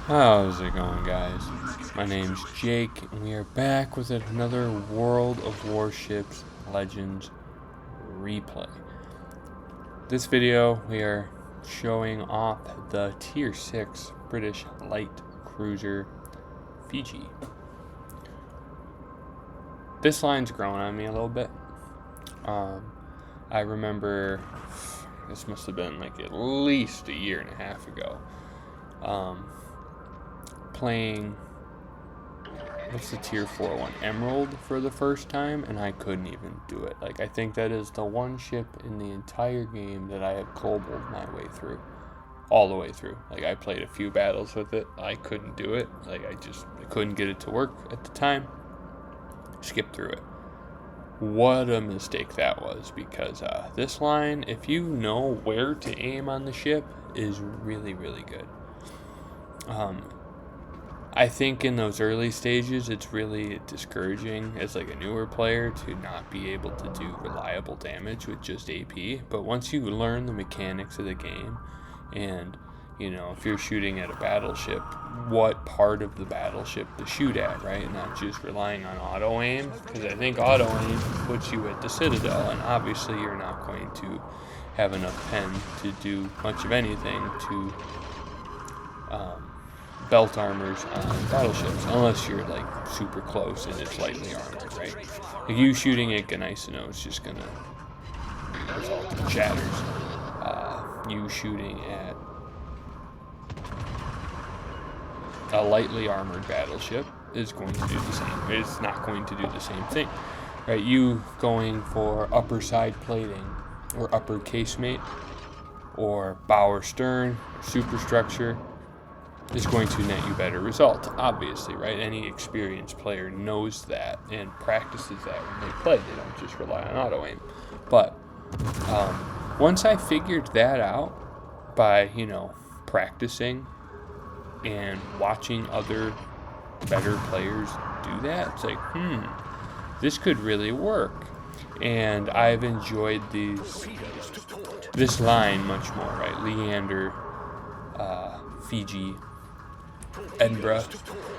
How's it going, guys? My name's Jake, and we are back with another World of Warships Legends replay. This video, we are showing off the Tier 6 British light cruiser Fiji. This line's grown on me a little bit. I remember this must have been like at least a year and a half ago. Playing, what's the tier 4 one? Emerald for the first time, and I couldn't even do it. Like, I think that is the one ship in the entire game that I have kobold my way through. All the way through. Like, I played a few battles with it. I couldn't do it. Like, I couldn't get it to work at the time. Skipped through it. What a mistake that was, because this line, if you know where to aim on the ship, is really, really good. I think in those early stages, it's really discouraging as like a newer player to not be able to do reliable damage with just AP. But once you learn the mechanics of the game, and you know, if you're shooting at a battleship, what part of the battleship to shoot at, right? Not just relying on auto aim, because I think auto aim puts you at the Citadel, and obviously you're not going to have enough pen to do much of anything to belt armors on battleships, unless you're like super close and it's lightly armored, right? Like you shooting at Gneisino is just gonna result in shatters. You shooting at a lightly armored battleship is going to do the same. It's not going to do the same thing, right? You going for upper side plating or upper casemate or bow or stern or superstructure is going to net you better result, obviously, right? Any experienced player knows that and practices that when they play. They don't just rely on auto aim. But once I figured that out by, practicing and watching other better players do that, it's like, this could really work. And I've enjoyed this line much more, right? Leander, Fiji, Edinburgh,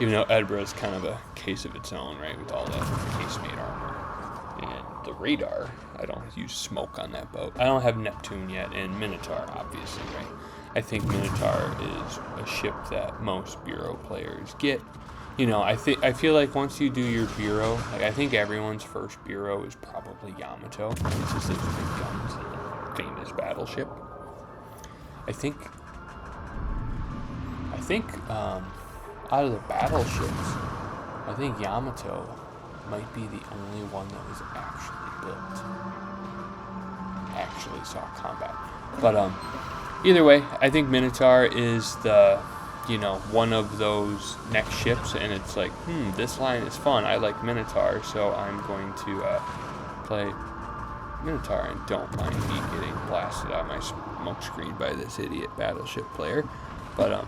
even though Edinburgh is kind of a case of its own, right, with all that casemate armor and the radar. I don't use smoke on that boat. I don't have Neptune yet, and Minotaur, obviously, right? I think Minotaur is a ship that most Bureau players get. I feel like once you do your Bureau, like I think everyone's first Bureau is probably Yamato. It's just its big guns and famous battleship. I think out of the battleships, I think Yamato might be the only one that was actually saw combat. But either way, I think Minotaur is the one of those next ships, and it's like, this line is fun. I like Minotaur, so I'm going to play Minotaur, and don't mind me getting blasted out my smoke screen by this idiot battleship player. But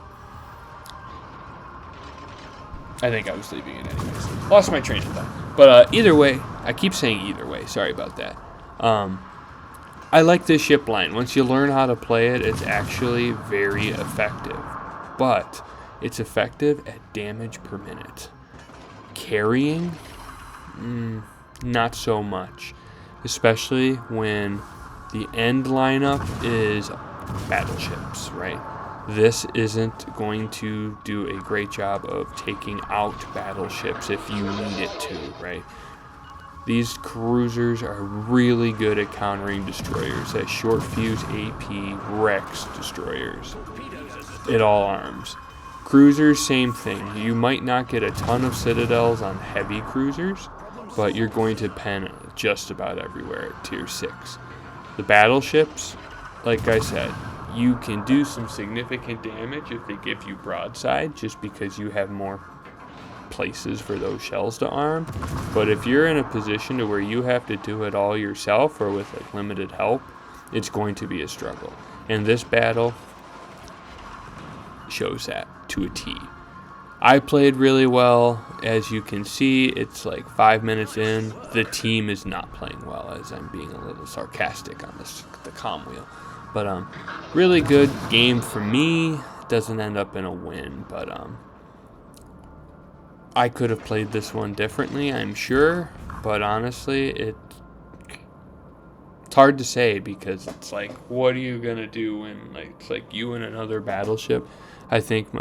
I think I was leaving it anyways. Lost my train of thought. But either way, I keep saying either way. Sorry about that. I like this ship line. Once you learn how to play it, it's actually very effective. But it's effective at damage per minute. Carrying, not so much. Especially when the end lineup is battleships, right? This isn't going to do a great job of taking out battleships if you need it to, right? These cruisers are really good at countering destroyers. That short fuse AP wrecks destroyers at all arms. Cruisers, same thing. You might not get a ton of citadels on heavy cruisers, but you're going to pen just about everywhere at tier 6. The battleships, like I said, you can do some significant damage if they give you broadside, just because you have more places for those shells to arm. But if you're in a position to where you have to do it all yourself or with like limited help, it's going to be a struggle. And this battle shows that to a T. I played really well. As you can see, it's like 5 minutes in. The team is not playing well, as I'm being a little sarcastic on the comm wheel. But really good game for me. doesn't end up in a win, but I could have played this one differently, I'm sure, but honestly, it's hard to say because it's like, what are you gonna do when like it's like you and another battleship? I think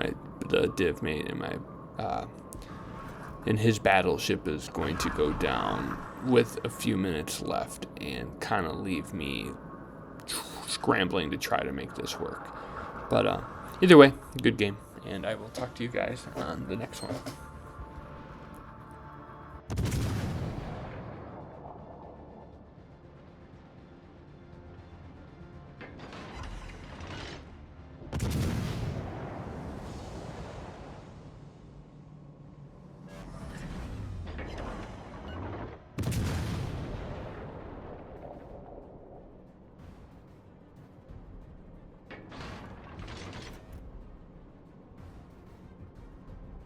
the div mate in his battleship is going to go down with a few minutes left and kind of leave me scrambling to try to make this work. But either way, good game, and I will talk to you guys on the next one.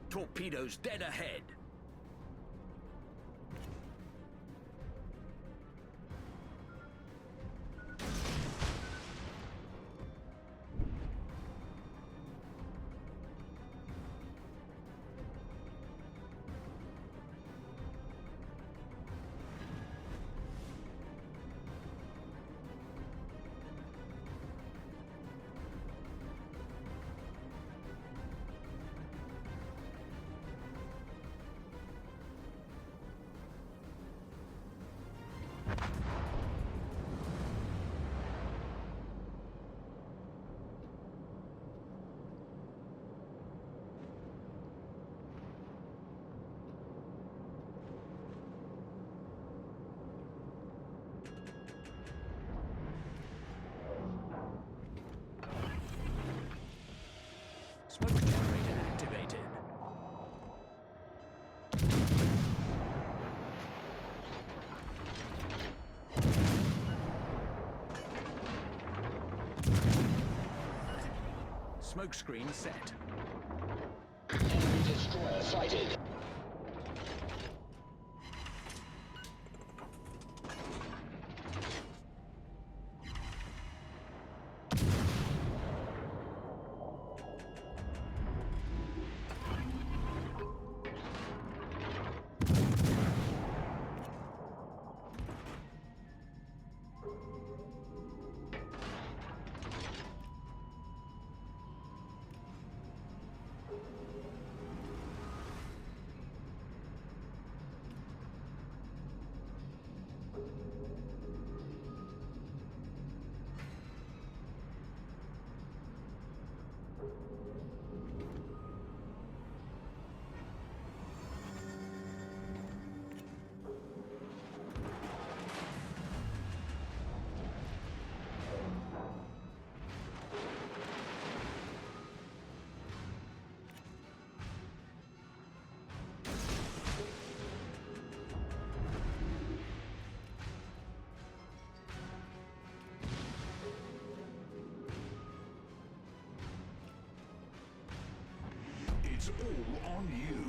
Torpedoes dead ahead. Smoke generator activated. Smoke screen set. Enemy destroyer sighted. It's all on you.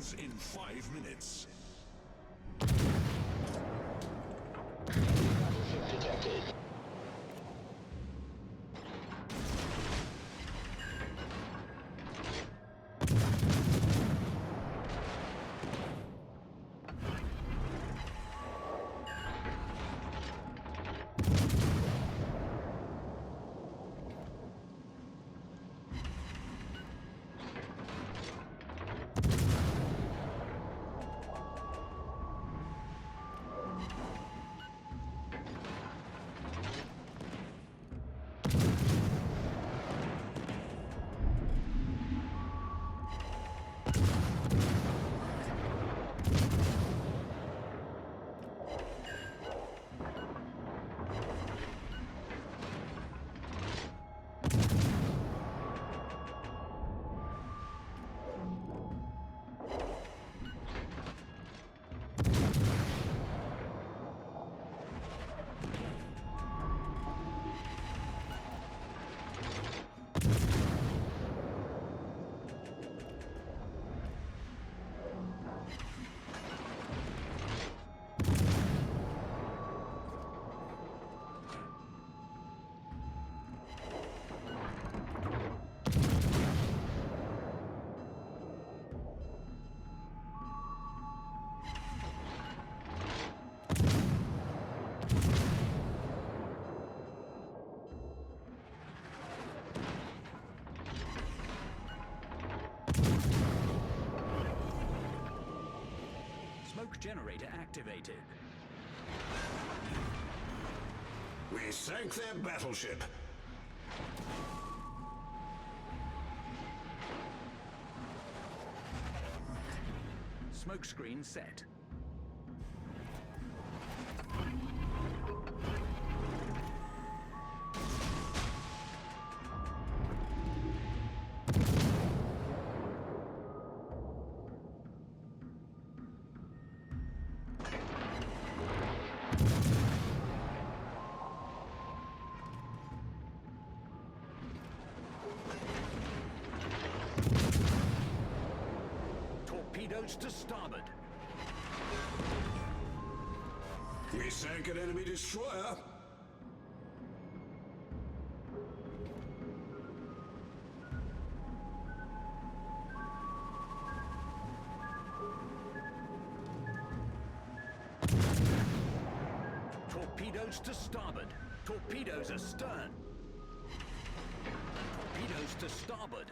ends in 5 minutes. Battleship detected. Smoke generator activated. We sank their battleship. Smoke screen set. Torpedoes to starboard. We sank an enemy destroyer. Torpedoes to starboard. Torpedoes astern. Torpedoes to starboard.